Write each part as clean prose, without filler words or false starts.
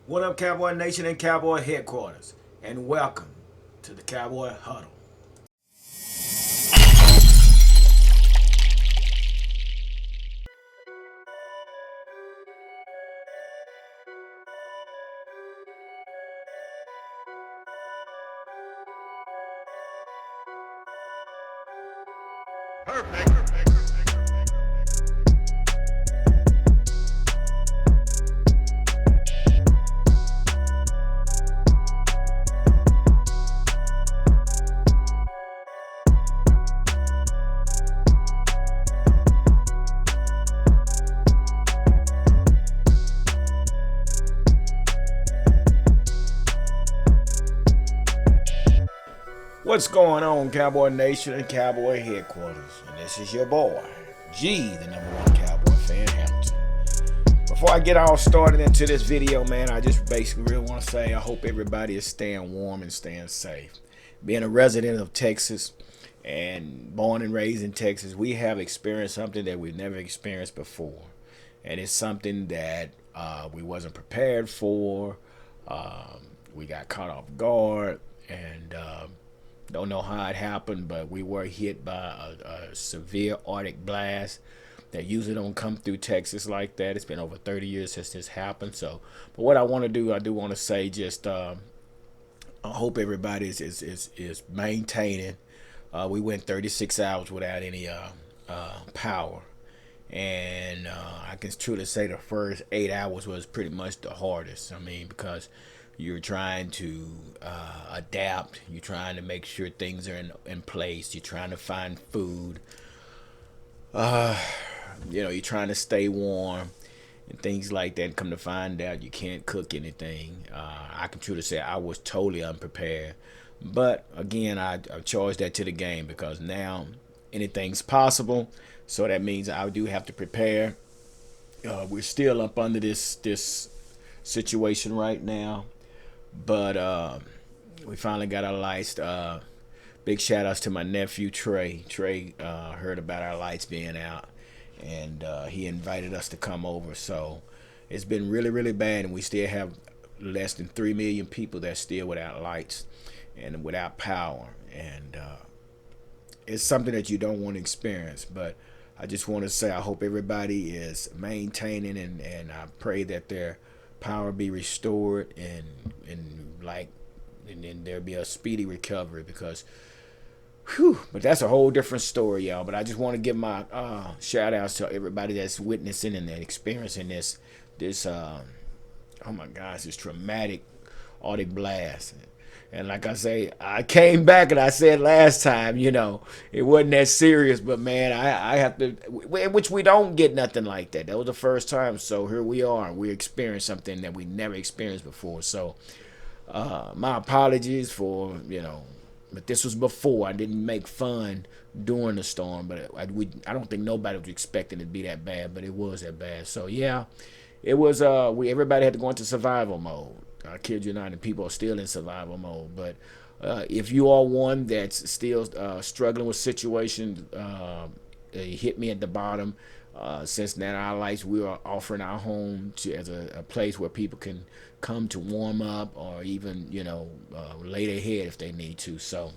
What up, Cowboy Nation and Cowboy Headquarters, and welcome to the Cowboy Huddle. What's going on, Cowboy Nation and Cowboy Headquarters? And this is your boy, G, the #1 Cowboy fan, Hamilton. Before I get all started into this video, man, I just basically really want to say I hope everybody is staying warm and staying safe. Being a resident of Texas and born and raised in Texas, we have experienced something that we've never experienced before. And it's something that we wasn't prepared for. We got caught off guard and don't know how it happened, but we were hit by a severe Arctic blast that usually don't come through Texas like that. It's been over 30 years since this happened. So, but what I want to do, I do want to say just I hope everybody is maintaining. We went 36 hours without any power. And I can truly say the first 8 hours was pretty much the hardest. I mean, because you're trying to adapt. You're trying to make sure things are in place. You're trying to find food. You're trying to stay warm and things like that. And come to find out, you can't cook anything. I can truly say I was totally unprepared. But again, I charged that to the game because now anything's possible. So that means I do have to prepare. We're still up under this situation right now. But we finally got our lights. Big shout outs to my nephew Trey. Trey heard about our lights being out, and he invited us to come over. So it's been really, really bad, and we still have less than 3 million people that's still without lights and without power. And it's something that you don't want to experience. But I just want to say I hope everybody is maintaining, and I pray that their power be restored and then there'll be a speedy recovery because but that's a whole different story, y'all. But I just want to give my shout outs to everybody that's witnessing and experiencing this oh my gosh, this traumatic Arctic blast. And like I say, I came back and I said last time, it wasn't that serious, but man, I have to, which we don't get nothing like that. That was the first time. So here we are. We experienced something that we never experienced before. So my apologies for, but this was before. I didn't make fun during the storm, but I don't think nobody was expecting it to be that bad, but it was that bad. So yeah, it was, everybody had to go into survival mode. I kid you not, and people are still in survival mode. But if you are one that's still struggling with situations, hit me at the bottom. Since now our lights, we are offering our home as a place where people can come to warm up or even lay their head if they need to. So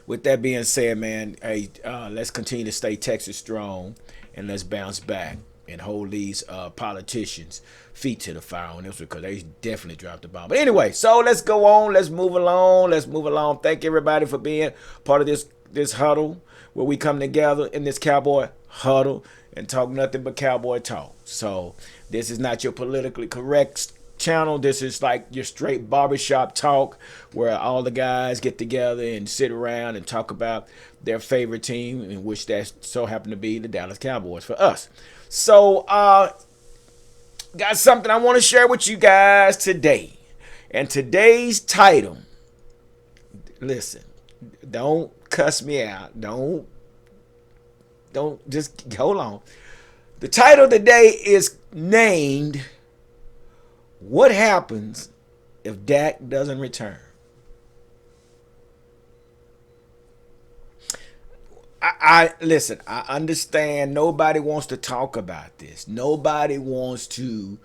with that being said, man, hey, let's continue to stay Texas strong and let's bounce back and hold these politicians' feet to the fire on this because they definitely dropped the bomb. But anyway, so let's go on. Let's move along. Thank everybody for being part of this huddle where we come together in this Cowboy huddle and talk nothing but Cowboy talk. So this is not your politically correct channel. This is like your straight barbershop talk where all the guys get together and sit around and talk about their favorite team, in which that so happened to be the Dallas Cowboys for us. So got something I want to share with you guys today. And today's title, listen, don't cuss me out. Don't just hold on. The title today is named What Happens If Dak Doesn't Return? I listen, I understand nobody wants to talk about this. Nobody wants to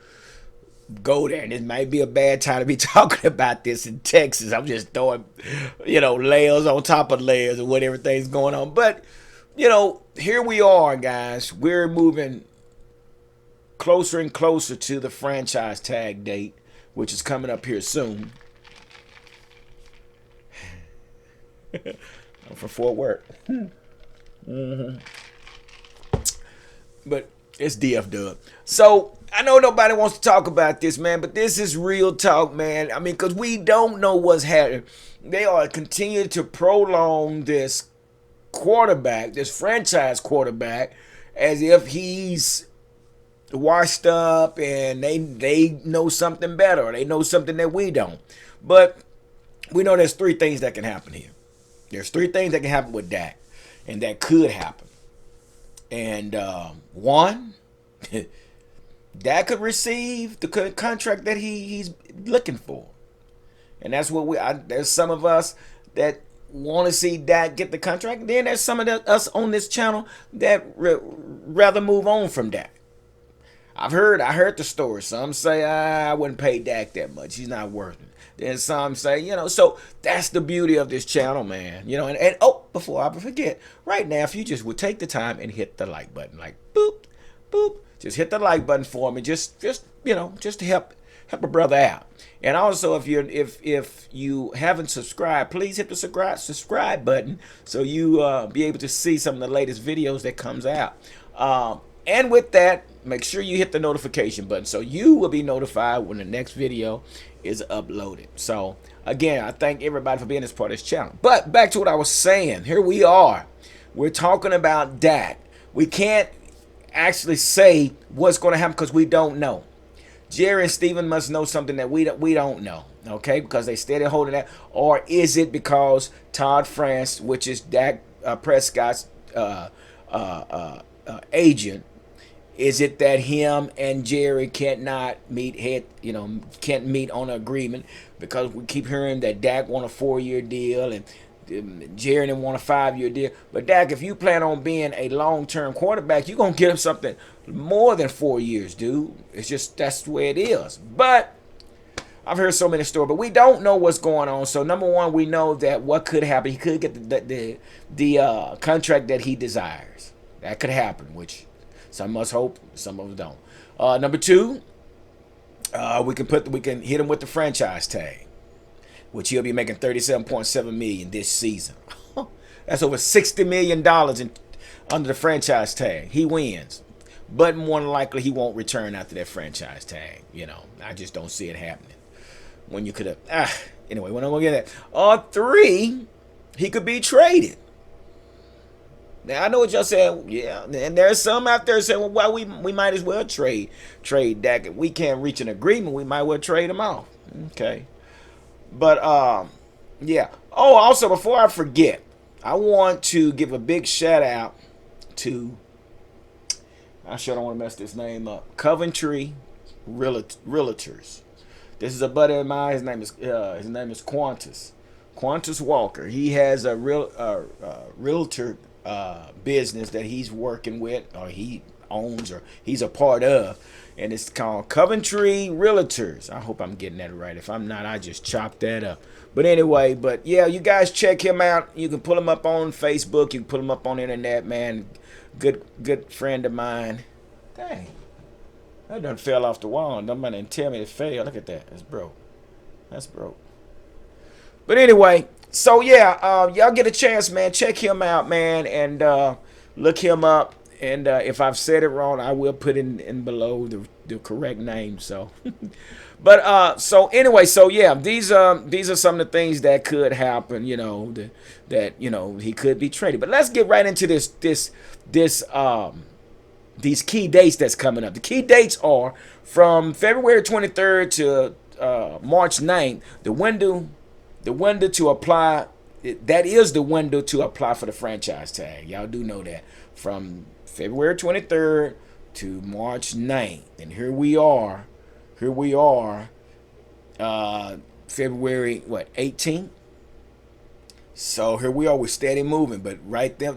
go there. And it might be a bad time to be talking about this in Texas. I'm just throwing, layers on top of layers of what everything's going on. But, here we are, guys. We're moving closer and closer to the franchise tag date, which is coming up here soon. I'm from Fort Worth. Mm-hmm. But it's DF Dub. So I know nobody wants to talk about this, man, but this is real talk, man. I mean, because we don't know what's happening. They are continuing to prolong this quarterback, this franchise quarterback, as if he's washed up and they know something better, or they know something that we don't. But we know there's three things that can happen here. There's three things that can happen with Dak, and that could happen. And one, Dak could receive the contract that he's looking for, and that's what there's some of us that want to see Dak get the contract. Then there's some of us on this channel that rather move on from Dak. I heard the story. Some say I wouldn't pay Dak that much. He's not worth it. Then some say, so that's the beauty of this channel, man. And before I forget, right now, if you just would take the time and hit the like button, like boop, boop, just hit the like button for me, just to help a brother out. And also, if you haven't subscribed, please hit the subscribe button so you be able to see some of the latest videos that comes out. And with that, make sure you hit the notification button so you will be notified when the next video is uploaded. So again, I thank everybody for being this part of this channel. But back to what I was saying. Here we are. We're talking about Dak. We can't actually say what's going to happen because we don't know. Jerry and Steven must know something that we don't know. Okay, because they steady holding that. Or is it because Todd France, which is Dak Prescott's agent, is it that him and Jerry can't meet on an agreement because we keep hearing that Dak want a 4-year deal and Jerry didn't want a 5-year deal? But Dak, if you plan on being a long-term quarterback, you're going to get him something more than 4 years, dude. It's just that's the way it is. But I've heard so many stories, but we don't know what's going on. So number one, we know that what could happen, he could get the contract that he desires. That could happen, which some of us hope, some of us don't. Number two, we can hit him with the franchise tag, which he'll be making $37.7 million this season. That's over $60 million under the franchise tag. He wins, but more than likely he won't return after that franchise tag. I just don't see it happening. When you could have anyway, we're not gonna get that. Three, he could be traded. Now I know what y'all saying, yeah, and there's some out there saying, well, we might as well trade Dak. If we can't reach an agreement, we might well trade him off. Okay, but yeah. Oh, also before I forget, I want to give a big shout out to, I sure don't want to mess this name up, Coventry Realtors. This is a buddy of mine. His name is Qantas Walker. He has a realtor business that he's working with, or he owns, or he's a part of, and it's called Coventry Realtors. I hope I'm getting that right. If I'm not, I just chopped that up. But anyway, yeah, you guys check him out. You can pull him up on Facebook. You can pull him up on the internet, man. Good friend of mine. Dang, that done fell off the wall. Nobody didn't tell me it fell. Look at that. That's broke. But anyway, so yeah, y'all get a chance, man. Check him out, man, and look him up. And if I've said it wrong, I will put in below the correct name. So, but so anyway, so yeah, these are some of the things that could happen. That he could be traded. But let's get right into these key dates that's coming up. The key dates are from February 23rd to March 9th. The window to apply, that is the window to apply for the franchise tag. Y'all do know that. From February 23rd to March 9th. And here we are, February, 18th? So here we are, we're steady moving. But right there,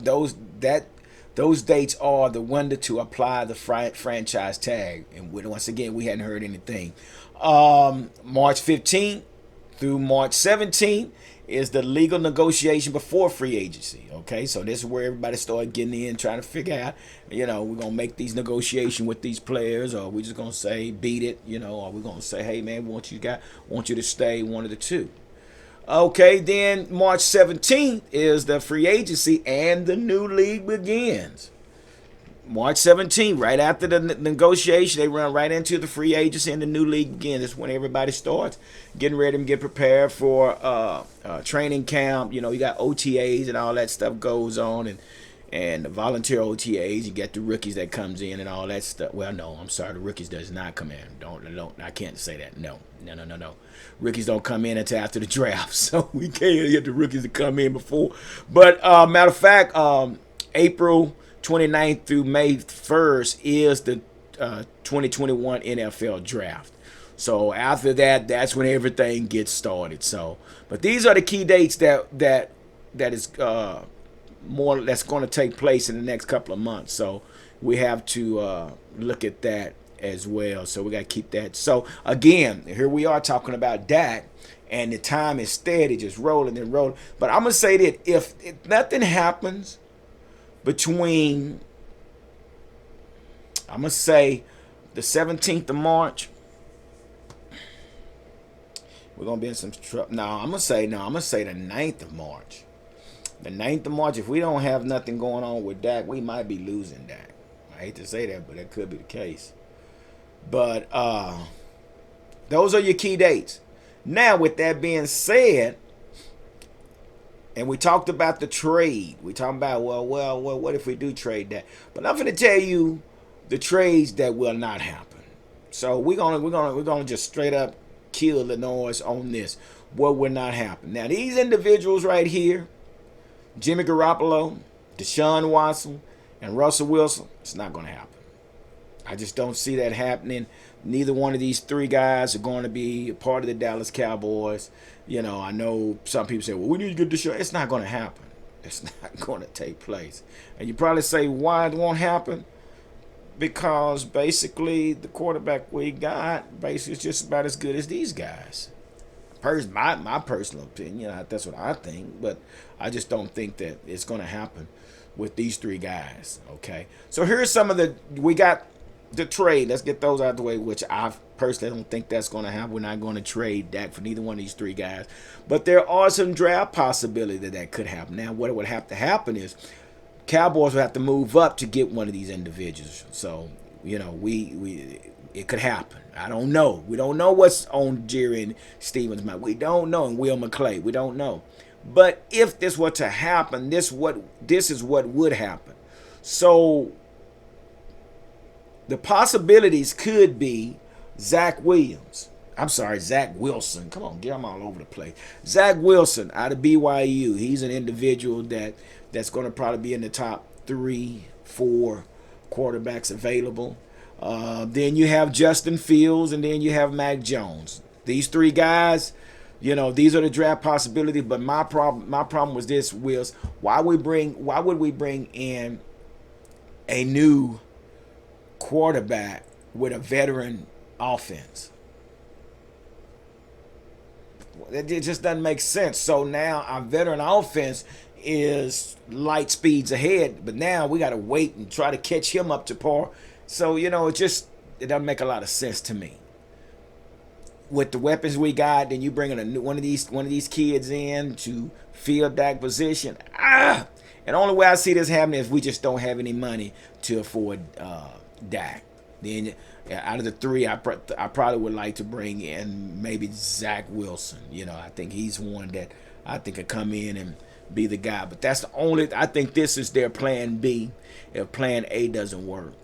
Those dates are the window to apply the franchise tag. And once again, we hadn't heard anything. March 15th through March 17th is the legal negotiation before free agency. Okay, so this is where everybody started getting in, trying to figure out, we're gonna make these negotiations with these players, or we just gonna say beat it, or we're gonna say, hey man, want you to stay, one of the two. Okay, then March 17th is the free agency and the new league begins. March 17th, right after the negotiation, they run right into the free agency and the new league begins. That's when everybody starts getting ready and get prepared for training camp. You got OTAs and all that stuff goes on, and the volunteer OTAs. You get the rookies that comes in and all that stuff. Well, no, I'm sorry, the rookies does not come in. Don't. I can't say that. No. Rookies don't come in until after the draft, so we can't get the rookies to come in before. But matter of fact, April 29th through May 1st is the 2021 NFL draft. So after that, that's when everything gets started. So, but these are the key dates that is more that's going to take place in the next couple of months. So we have to look at that as well. So we got to keep that. So again, here we are talking about Dak, and the time is steady, just rolling and rolling. But I'm gonna say that if nothing happens between, I'm gonna say, the 17th of March, we're gonna be in some trouble. No, I'm gonna say the 9th of March. The 9th of March, if we don't have nothing going on with Dak, we might be losing Dak. I hate to say that, but that could be the case. But those are your key dates. Now, with that being said, and we talked about the trade. We talking about well, what if we do trade that? But I'm going to tell you the trades that will not happen. So we're gonna just straight up kill the noise on this. What will not happen? Now, these individuals right here, Jimmy Garoppolo, Deshaun Watson, and Russell Wilson, it's not going to happen. I just don't see that happening. Neither one of these three guys are going to be a part of the Dallas Cowboys. I know some people say, well, we need to get Deshaun. It's not going to happen. It's not going to take place. And you probably say, why it won't happen? Because basically the quarterback we got basically is just about as good as these guys. My personal opinion, that's what I think. But I just don't think that it's going to happen with these three guys. Okay. So here's some of we got the trade. Let's get those out of the way, which I personally don't think that's going to happen. We're not going to trade Dak for neither one of these three guys. But there are some draft possibilities that could happen. Now, what would have to happen is Cowboys would have to move up to get one of these individuals. So, it could happen. I don't know. We don't know what's on Jerry and Stevens' mind. We don't know. And Will McClay, we don't know. But if this were to happen, this is what would happen. So the possibilities could be Zach Wilson. Come on, get him all over the place. Zach Wilson out of BYU. He's an individual that's going to probably be in the top 3-4 quarterbacks available. Then you have Justin Fields, and then you have Mac Jones. These three guys, these are the draft possibilities. But my problem was this, Wills. Why would we bring in a new quarterback with a veteran offense? It just doesn't make sense. So now our veteran offense is light speeds ahead, but now we got to wait and try to catch him up to par. So it doesn't make a lot of sense to me. With the weapons we got, then you bring in one of these kids in to fill that position. And the only way I see this happening is we just don't have any money to afford Dak. Then out of the three, I probably would like to bring in maybe Zach Wilson. I think he's one that I think could come in and be the guy. But that's the only. I think this is their plan B if plan A doesn't work.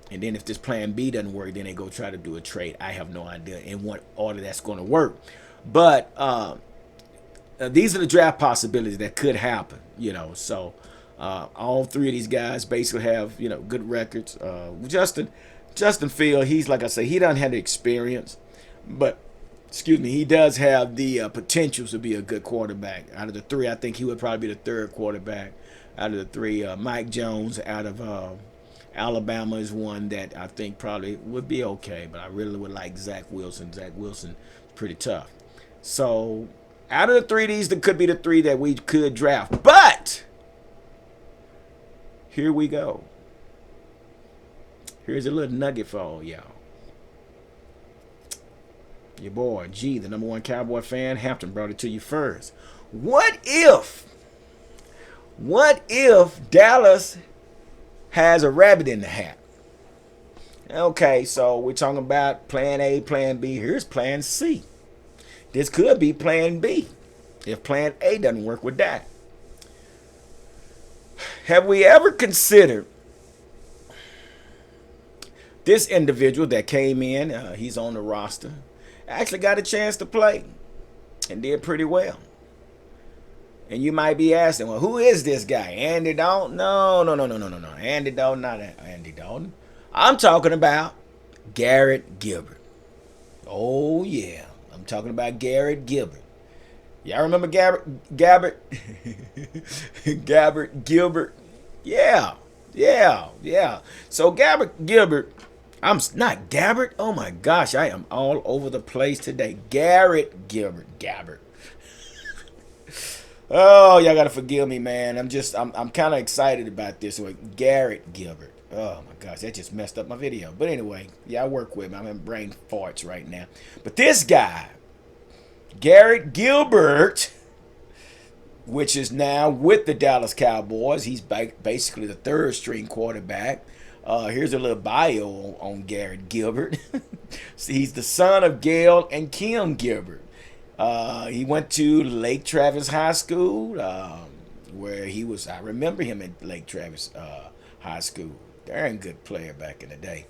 And then if this plan B doesn't work, then they go try to do a trade. I have no idea in what order that's going to work. But these are the draft possibilities that could happen. So all three of these guys basically have good records. Justin Field, he's like I say, he doesn't have the experience, but he does have the potential to be a good quarterback. Out of the three, I think he would probably be the third quarterback. Out of the three, Mike Jones out of Alabama is one that I think probably would be okay, but I really would like Zach Wilson. Zach Wilson is pretty tough. So out of the three, these that could be the three that we could draft. But here we go. Here's a little nugget for all y'all. Your boy G, the #1 Cowboy fan, Hampton, brought it to you first. What if Dallas has a rabbit in the hat? Okay, so we're talking about plan A, plan B. Here's plan C. This could be plan B if plan A doesn't work with that. Have we ever considered this individual that came in? He's on the roster. Actually got a chance to play and did pretty well. And you might be asking, well, who is this guy? Andy Dalton? No. Andy Dalton, not Andy Dalton. I'm talking about Garrett Gilbert. Oh, yeah. I'm talking about Garrett Gilbert. Y'all remember Gabbert? Gabbert Gilbert? Yeah. So Gabbert Gilbert, I'm not Gabbert. Oh my gosh, I am all over the place today. Garrett Gilbert. Gabbert. Oh, y'all gotta forgive me, man. I'm kind of excited about this one. Garrett Gilbert. Oh my gosh, that just messed up my video. But anyway, y'all work with me. I'm in brain farts right now. But this guy, Garrett Gilbert, which is now with the Dallas Cowboys. He's basically the third string quarterback. Here's a little bio on Garrett Gilbert. He's the son of Gail and Kim Gilbert. He went to Lake Travis High School, where he was. I remember him at Lake Travis High School. Darn good player back in the day.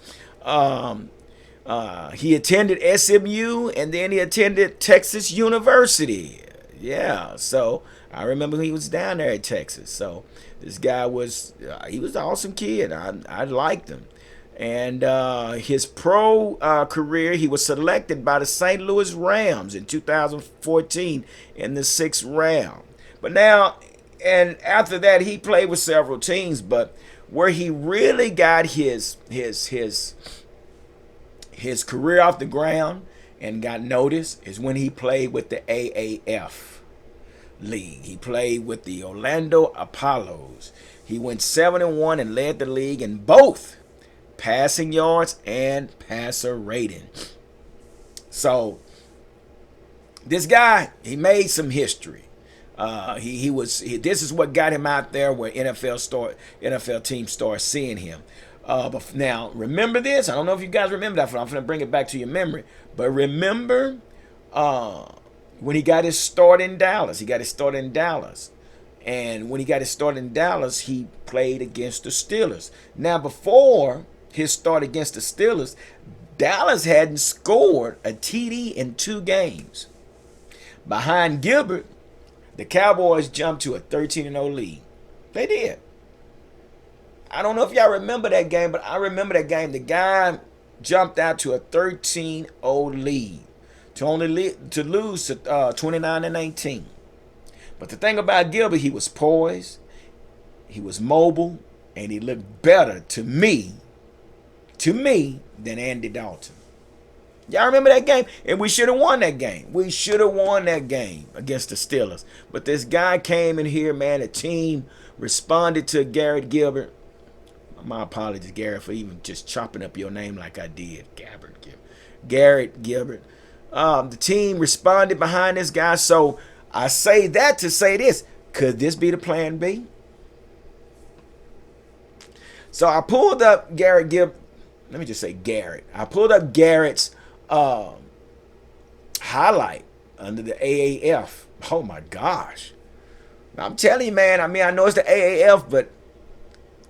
He attended SMU, and then he attended Texas University. Yeah, so I remember he was down there at Texas. So this guy was, he was an awesome kid. I liked him. And his pro career, he was selected by the St. Louis Rams in 2014 in the 6th round. But now, and after that, he played with several teams. But where he really got his career off the ground and got noticed is when he played with the AAF League. He played with the Orlando Apollos. He went 7-1 and led the league in both passing yards and passer rating. So this guy, he made some history. This is what got him out there where NFL teams start seeing him. But now remember this. I don't know if you guys remember that. I'm going to bring it back to your memory. But remember when he got his start in Dallas. And when he got his start in Dallas, he played against the Steelers. Now, before his start against the Steelers, Dallas hadn't scored a TD in 2 games. Behind Gilbert, the Cowboys jumped to a 13-0 lead. They did. I don't know if y'all remember that game, but I remember that game. The guy jumped out to a 13-0 lead to lose to 29-18. But the thing about Gilbert, he was poised, he was mobile, and he looked better to me than Andy Dalton. Y'all remember that game? And we should have won that game. We should have won that game against the Steelers. But this guy came in here, man. The team responded to Garrett Gilbert. My apologies, Garrett, for even just chopping up your name like I did. Garrett Gilbert. The team responded behind this guy. So I say that to say this. Could this be the plan B? So I pulled up Garrett Gilbert. Let me just say Garrett. I pulled up Garrett's highlight under the AAF. Oh my gosh. I'm telling you, man, I mean, I know it's the AAF, but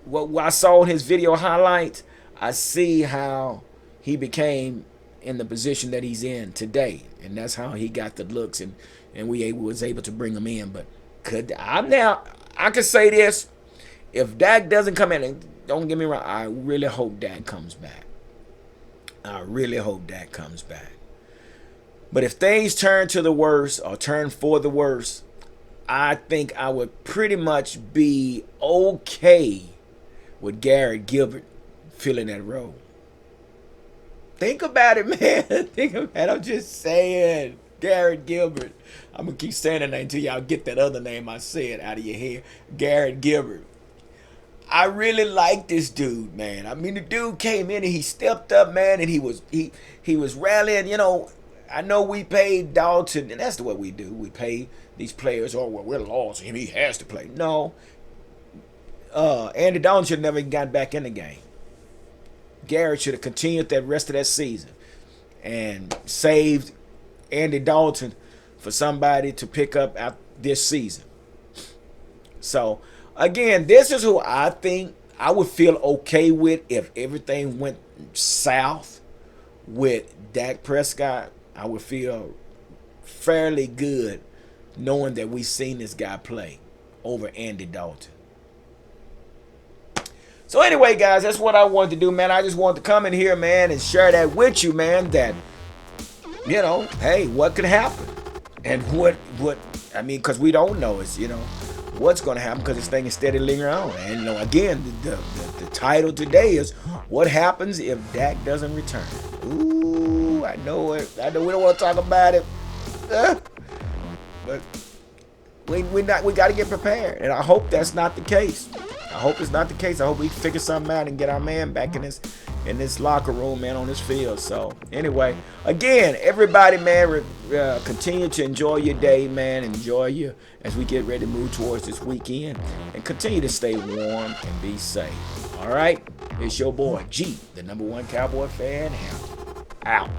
what I saw in his video highlights, I see how he became in the position that he's in today. And that's how he got the looks and was able to bring him in. But I could say this. If Dak doesn't come in, and don't get me wrong, I really hope Dak comes back. But if things turn to the worst or turn for the worst, I think I would pretty much be okay with Garrett Gilbert filling that role. Think about it, man. Think about it. I'm just saying. Garrett Gilbert. I'm going to keep saying that name until y'all get that other name I said out of your head. Garrett Gilbert. I really like this dude, man. I mean, the dude came in and he stepped up, man, and he was rallying. You know, I know we paid Dalton, and that's what we do. We pay these players, oh, well, we're lost, and he has to play. No. Andy Dalton should have never got back in the game. Garrett should have continued that rest of that season and saved Andy Dalton for somebody to pick up out this season. So, again, this is who I think I would feel okay with if everything went south with Dak Prescott. I would feel fairly good knowing that we've seen this guy play over Andy Dalton. So anyway, guys, that's what I wanted to do, man. I just wanted to come in here, man, and share that with you, man, that, you know, hey, what could happen? And what I mean, because we don't know is, you know, what's going to happen because this thing is steady lingering on. And, you know, again, the title today is what happens if Dak doesn't return. Ooh, I know it. I know we don't want to talk about it. But we got to get prepared. And I hope that's not the case. I hope it's not the case. I hope we figure something out and get our man back in this locker room, man, on this field. So, anyway, again, everybody, man, continue to enjoy your day, man. Enjoy you as we get ready to move towards this weekend. And continue to stay warm and be safe. All right? It's your boy, G, the #1 Cowboy fan, out.